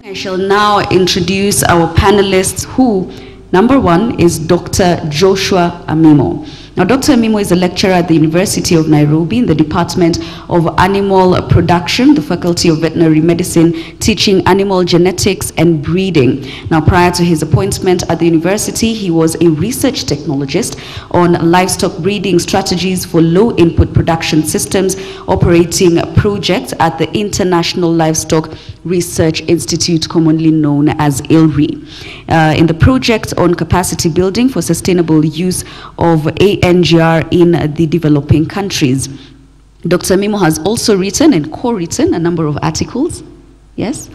I shall now introduce our panelists who, number one is Dr. Joshua Amimo. Now, Dr. Amimo is a lecturer at the University of Nairobi in the Department of Animal Production, the Faculty of Veterinary Medicine, teaching animal genetics and breeding. Now, prior to his appointment at the university, he was a research technologist on livestock breeding strategies for low-input production systems, operating projects at the International Livestock Research Institute, commonly known as ILRI, in the project on capacity building for sustainable use of NGR in the developing countries. Dr. Amimo has also written and co-written a number of articles, yes,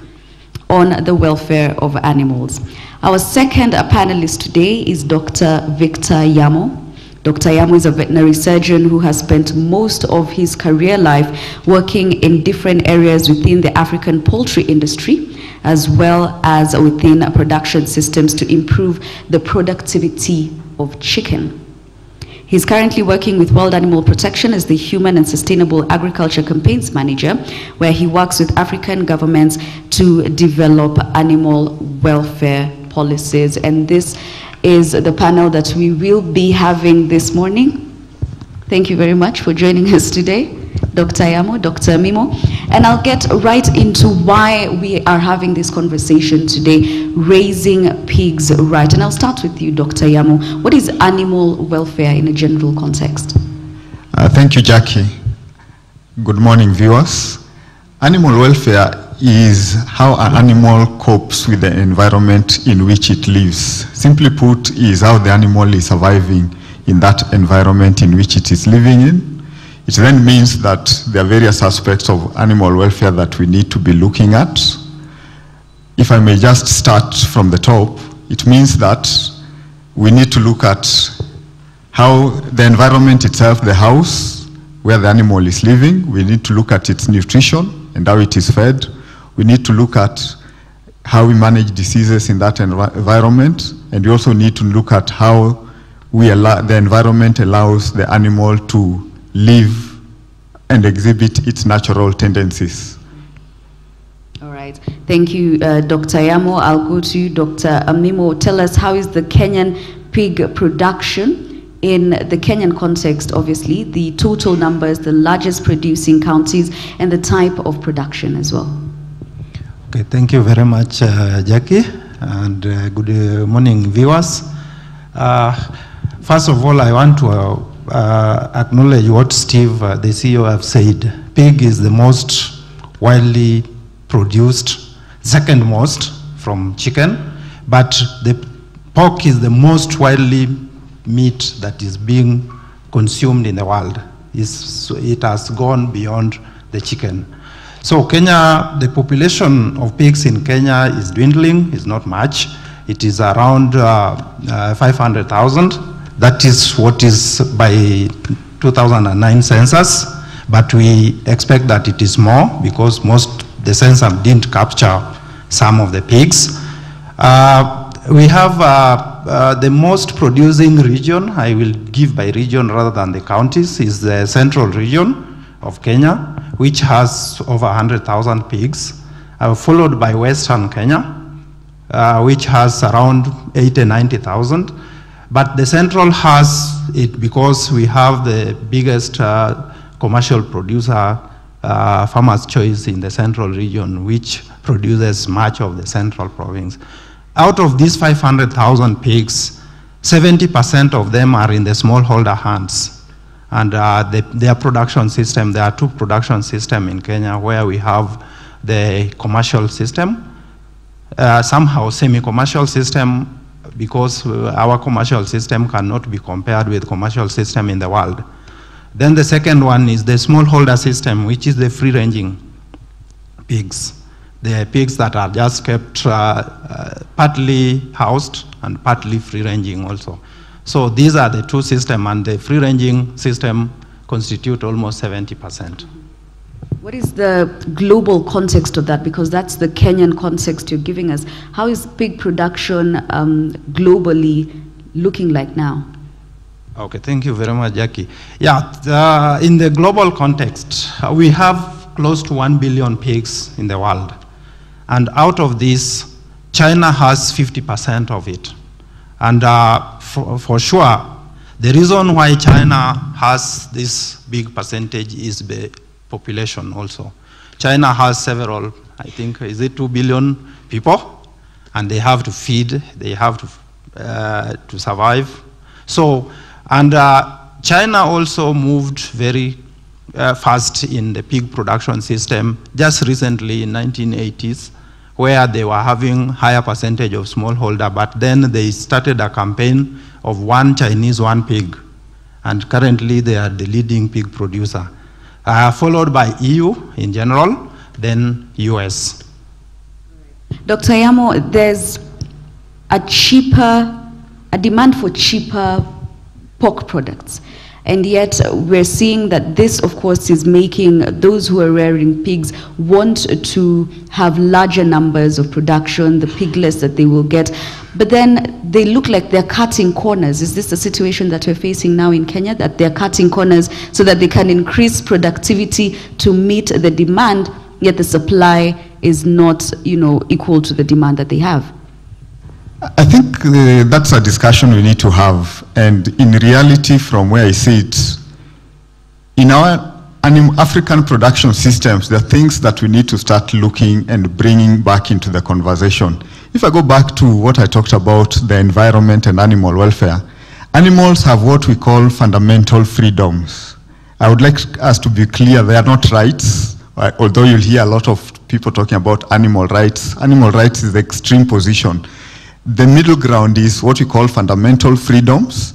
on the welfare of animals. Our second panelist today is Dr. Victor Yamo. Dr. Yamo is a veterinary surgeon who has spent most of his career life working in different areas within the African poultry industry, as well as within production systems to improve the productivity of chicken. He's currently working with World Animal Protection as the Human and Sustainable Agriculture Campaigns Manager, where he works with African governments to develop animal welfare policies. And this is the panel that we will be having this morning. Thank you very much for joining us today, Dr. Yamo, Dr. Amimo. And I'll get right into why we are having this conversation today, raising pigs right. And I'll start with you, Dr. Yamo. What is animal welfare in a general context? Thank you, Jackie. Good morning, viewers. Animal welfare is how an animal copes with the environment in which it lives. Simply put, is how the animal is surviving in that environment in which it is living in. It then means that there are various aspects of animal welfare that we need to be looking at. If I may just start from the top, it means that we need to look at how the environment itself, the house where the animal is living, we need to look at its nutrition and how it is fed. We need to look at how we manage diseases in that environment, and we also need to look at how the environment allows the animal to live and exhibit its natural tendencies. All right. Thank you, Dr. Yamo. I'll go to you, Dr. Amimo. Tell us, how is the Kenyan pig production in the Kenyan context, obviously, the total numbers, the largest producing counties, and the type of production as well? Okay, thank you very much, Jackie, and good morning, viewers. First of all, I want to acknowledge what Steve, the CEO, have said. Pig is the most widely produced, second most from chicken, but the pork is the most widely meat that is being consumed in the world. It has gone beyond the chicken. So Kenya, the population of pigs in Kenya is dwindling, is not much. It is around 500,000. That is what is by 2009 census, but we expect that it is more because the census didn't capture some of the pigs. We have the most producing region, I will give by region rather than the counties, is the central region of Kenya, which has over 100,000 pigs, followed by Western Kenya, which has around 90,000. But the central has it because we have the biggest commercial producer, Farmer's Choice, in the central region, which produces much of the central province. Out of these 500,000 pigs, 70% of them are in the smallholder hands. And their production system, there are two production systems in Kenya where we have the commercial system, somehow semi-commercial system, because our commercial system cannot be compared with commercial system in the world. Then the second one is the smallholder system, which is the free-ranging pigs. The pigs that are just kept partly housed and partly free-ranging also. So these are the two systems, and the free-ranging system constitute almost 70%. What is the global context of that? Because that's the Kenyan context you're giving us. How is pig production globally looking like now? Okay, thank you very much, Jackie. Yeah, in the global context, we have close to 1 billion pigs in the world. And out of this, China has 50% of it. And for sure, the reason why China has this big percentage is the population also. China has several, I think, is it 2 billion people? And they have to feed, they have to survive. So, and China also moved very fast in the pig production system just recently in 1980s, where they were having higher percentage of smallholder, but then they started a campaign of one Chinese, one pig. And currently they are the leading pig producer, followed by EU in general, then US. Dr. Yamo, there's a demand for cheaper pork products. And yet we're seeing that this, of course, is making those who are rearing pigs want to have larger numbers of production, the piglets that they will get. But then they look like they're cutting corners. Is this the situation that we're facing now in Kenya, that they're cutting corners so that they can increase productivity to meet the demand, yet the supply is not, equal to the demand that they have? I think that's a discussion we need to have. And in reality, from where I see it, in our African production systems, there are things that we need to start looking and bringing back into the conversation. If I go back to what I talked about, the environment and animal welfare, animals have what we call fundamental freedoms. I would like us to be clear, they are not rights, although you'll hear a lot of people talking about animal rights. Animal rights is the extreme position. The middle ground is what we call fundamental freedoms,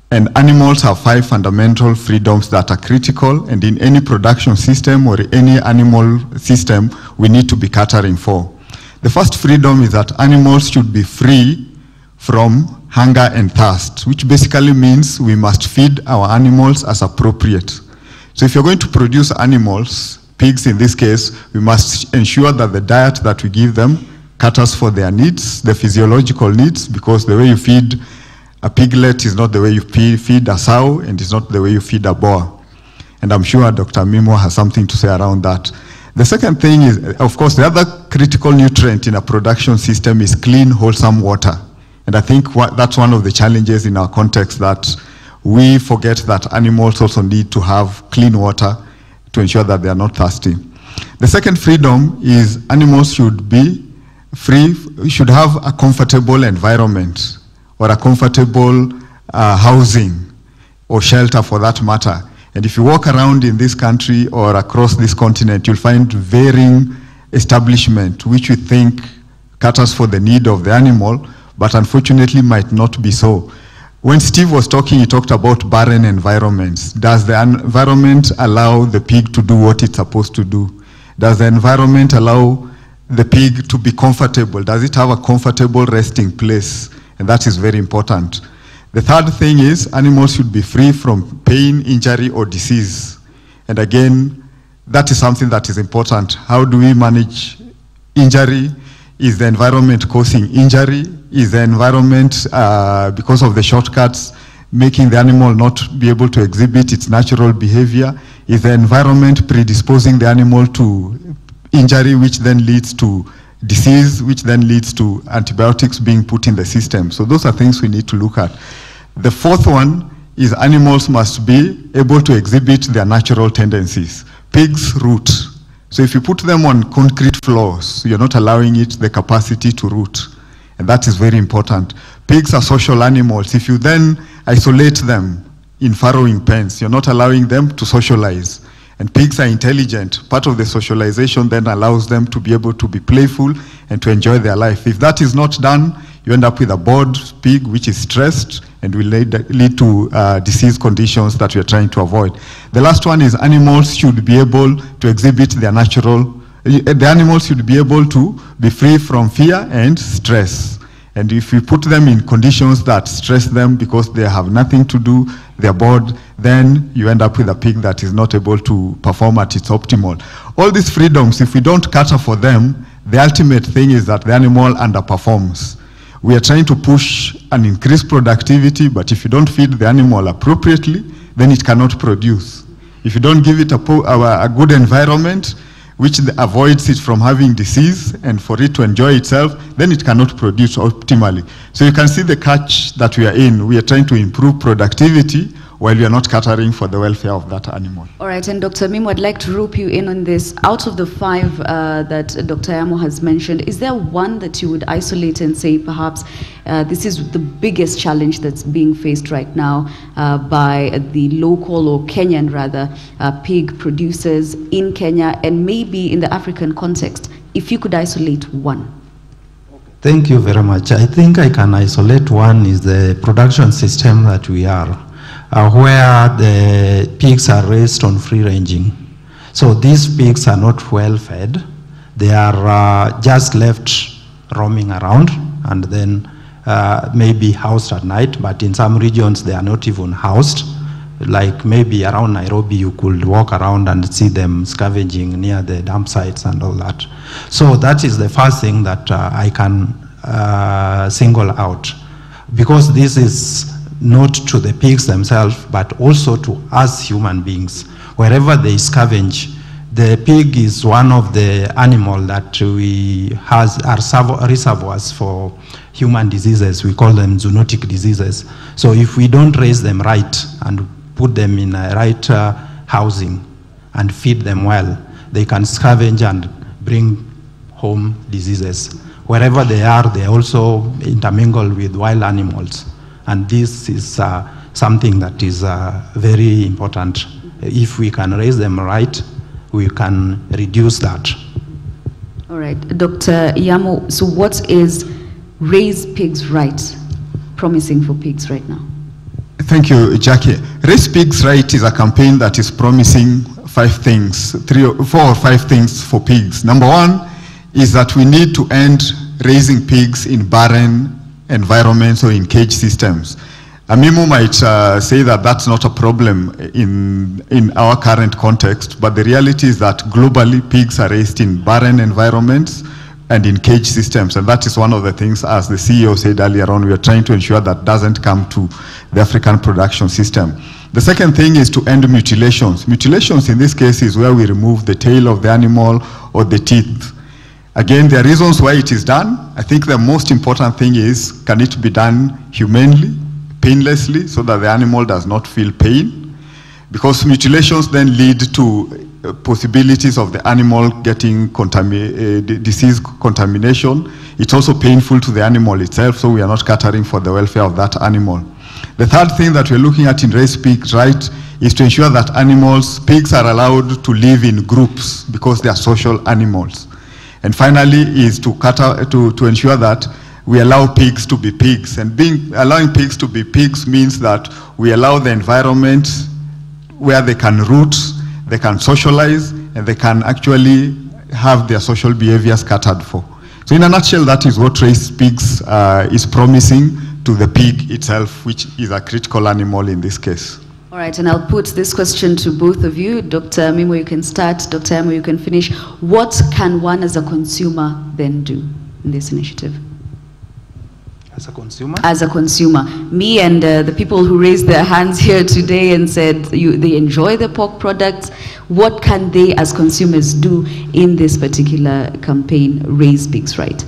and animals have 5 fundamental freedoms that are critical, and in any production system or any animal system, we need to be catering for. The first freedom is that animals should be free from hunger and thirst, which basically means we must feed our animals as appropriate. So if you're going to produce animals, pigs in this case, we must ensure that the diet that we give them caters for their needs, the physiological needs, because the way you feed a piglet is not the way you feed a sow, and it's not the way you feed a boar. And I'm sure Dr. Amimo has something to say around that. The second thing is, of course, the other critical nutrient in a production system is clean, wholesome water. And I think that's one of the challenges in our context, that we forget that animals also need to have clean water to ensure that they are not thirsty. The second freedom is animals should be free, should have a comfortable environment or a comfortable housing or shelter for that matter. And if you walk around in this country or across this continent, you'll find varying establishment which we think caters for the need of the animal, but unfortunately might not be so. When Steve was talking, he talked about barren environments. Does the environment allow the pig to do what it's supposed to do? Does the environment allow the pig to be comfortable? Does it have a comfortable resting place? And that is very important. The third thing is animals should be free from pain, injury, or disease. And again, that is something that is important. How do we manage injury? Is the environment causing injury? Is the environment, because of the shortcuts, making the animal not be able to exhibit its natural behavior? Is the environment predisposing the animal to injury, which then leads to disease, which then leads to antibiotics being put in the system? So those are things we need to look at. The fourth one is animals must be able to exhibit their natural tendencies. Pigs root. So if you put them on concrete floors, you're not allowing it the capacity to root. And that is very important. Pigs are social animals. If you then isolate them in farrowing pens, you're not allowing them to socialize. And pigs are intelligent. Part of the socialization then allows them to be able to be playful and to enjoy their life. If that is not done, you end up with a bored pig which is stressed and will lead to disease conditions that we are trying to avoid. The last one is animals should be able to exhibit their natural, the animals should be able to be free from fear and stress. And if we put them in conditions that stress them because they have nothing to do, they're bored, then you end up with a pig that is not able to perform at its optimal. All these freedoms, if we don't cater for them, the ultimate thing is that the animal underperforms. We are trying to push an increased productivity, but if you don't feed the animal appropriately, then it cannot produce. If you don't give it a good environment, which avoids it from having disease and for it to enjoy itself, then it cannot produce optimally. So you can see the catch that we are in. We are trying to improve productivity while we are not catering for the welfare of that animal. All right, and Dr. Amimo, I'd like to rope you in on this. Out of the 5 that Dr. Yamo has mentioned, is there one that you would isolate and say perhaps this is the biggest challenge that's being faced right now by the local or Kenyan rather pig producers in Kenya and maybe in the African context, if you could isolate one? Thank you very much. I think I can isolate one is the production system that we are. Where the pigs are raised on free ranging. So these pigs are not well fed. They are just left roaming around and then maybe housed at night, but in some regions they are not even housed. Like maybe around Nairobi you could walk around and see them scavenging near the dump sites and all that. So that is the first thing that I can single out, because this is not to the pigs themselves, but also to us human beings. Wherever they scavenge, the pig is one of the animals that are reservoirs for human diseases. We call them zoonotic diseases. So if we don't raise them right and put them in a right housing and feed them well, they can scavenge and bring home diseases. Wherever they also intermingle with wild animals. And this is something that is very important. If we can raise them right, we can reduce that. All right, Dr. Yamo, so what is Raise Pigs Right promising for pigs right now? Thank you, Jackie. Raise Pigs Right is a campaign that is promising 5 things, 4 or 5 things for pigs. Number 1 is that we need to end raising pigs in barren environments or in cage systems. Amimo might say that that's not a problem in our current context, but the reality is that globally pigs are raised in barren environments and in cage systems, and that is one of the things, as the CEO said earlier on, we are trying to ensure that doesn't come to the African production system. The second thing is to end mutilations. Mutilations in this case is where we remove the tail of the animal or the teeth. Again, there are reasons why it is done. I think the most important thing is, can it be done humanely, painlessly, so that the animal does not feel pain? Because mutilations then lead to possibilities of the animal getting disease contamination. It's also painful to the animal itself, so we are not catering for the welfare of that animal. The third thing that we're looking at in Raise Pigs Right is to ensure that pigs are allowed to live in groups because they are social animals. And finally is to ensure that we allow pigs to be pigs. And allowing pigs to be pigs means that we allow the environment where they can root, they can socialize, and they can actually have their social behaviors catered for. So in a nutshell, that is what Raise Pigs is promising to the pig itself, which is a critical animal in this case. All right, and I'll put this question to both of you. Dr. Amimo, you can start. Dr. Yamo, you can finish. What can one as a consumer then do in this initiative? As a consumer? As a consumer. Me and the people who raised their hands here today and said they enjoy the pork products. What can they as consumers do in this particular campaign, Raise Pigs Right?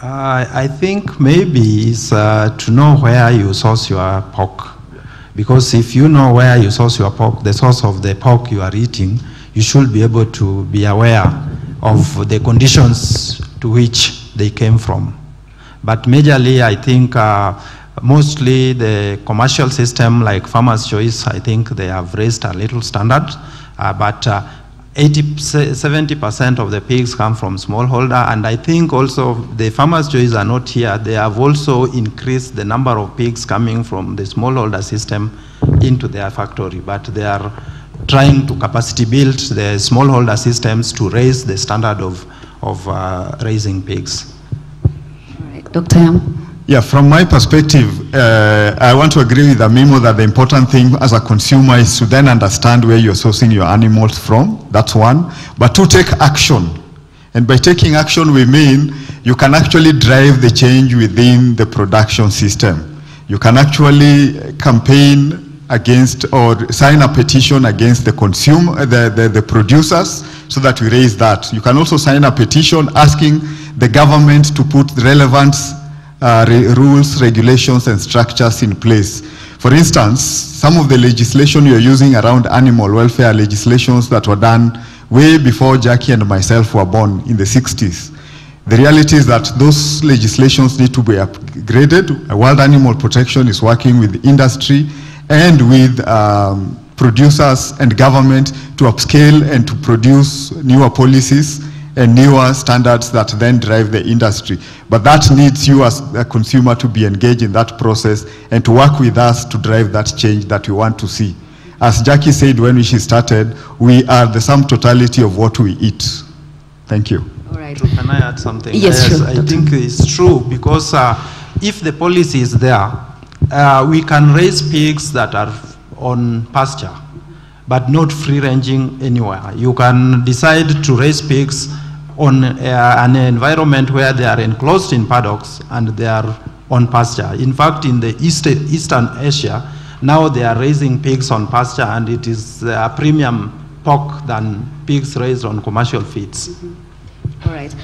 I think maybe it's to know where you source your pork. Because if you know where you source your pork, the source of the pork you are eating, you should be able to be aware of the conditions to which they came from. But majorly, I think mostly the commercial system like Farmer's Choice, I think they have raised a little standard, but 70% of the pigs come from smallholder, and I think also the Farmer's Choice are not here. They have also increased the number of pigs coming from the smallholder system into their factory, but they are trying to capacity build the smallholder systems to raise the standard of raising pigs. All right, Dr. Yamo. Yeah, from my perspective, I want to agree with Amimo that the important thing as a consumer is to then understand where you're sourcing your animals from. That's one. But to take action. And by taking action, we mean you can actually drive the change within the production system. You can actually campaign against or sign a petition against the producers so that we raise that. You can also sign a petition asking the government to put the relevant rules, regulations, and structures in place. For instance, some of the legislation you're using around animal welfare legislations that were done way before Jackie and myself were born in the 60s. The reality is that those legislations need to be upgraded. World Animal Protection is working with industry and with producers and government to upscale and to produce newer policies and newer standards that then drive the industry. But that needs you as a consumer to be engaged in that process and to work with us to drive that change that we want to see. As Jackie said when she started, we are the sum totality of what we eat. Thank you. All right. Can I add something? Yes, sure. I think it's true, because if the policy is there, we can raise pigs that are on pasture, but not free-ranging anywhere. You can decide to raise pigs on an environment where they are enclosed in paddocks and they are on pasture. In fact, in the Eastern Asia, now they are raising pigs on pasture, and it is a premium pork than pigs raised on commercial feeds. Mm-hmm. All right.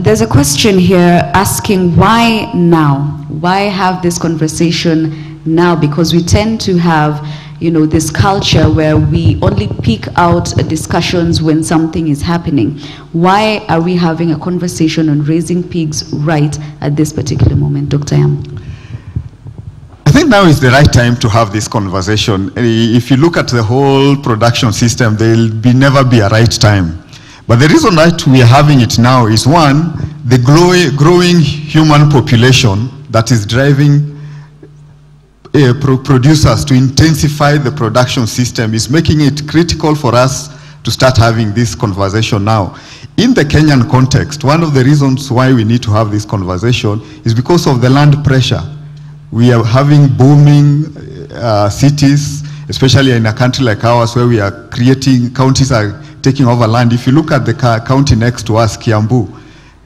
There's a question here asking why now? Why have this conversation now? Because we tend to have, you know, this culture where we only pick out discussions when something is happening. Why are we having a conversation on raising pigs right at this particular moment, Dr. Yamo? I think now is the right time to have this conversation. If you look at the whole production system, there will never be a right time. But the reason that we are having it now is, one, the growing human population that is driving producers to intensify the production system is making it critical for us to start having this conversation now. In the Kenyan context, one of the reasons why we need to have this conversation is because of the land pressure. We are having booming cities, especially in a country like ours where we are creating, counties are taking over land. If you look at the county next to us, Kiambu,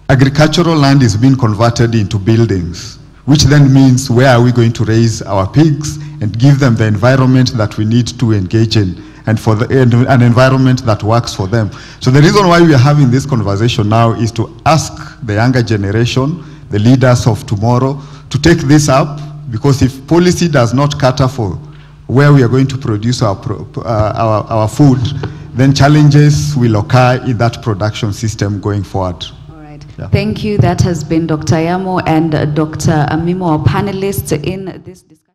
agricultural land is being converted into buildings, which then means where are we going to raise our pigs and give them the environment that we need to engage in, and for an environment that works for them. So the reason why we are having this conversation now is to ask the younger generation, the leaders of tomorrow, to take this up, because if policy does not cater for where we are going to produce our food, then challenges will occur in that production system going forward. Yeah. Thank you. That has been Dr. Yamo and Dr. Amimo, our panelists in this discussion.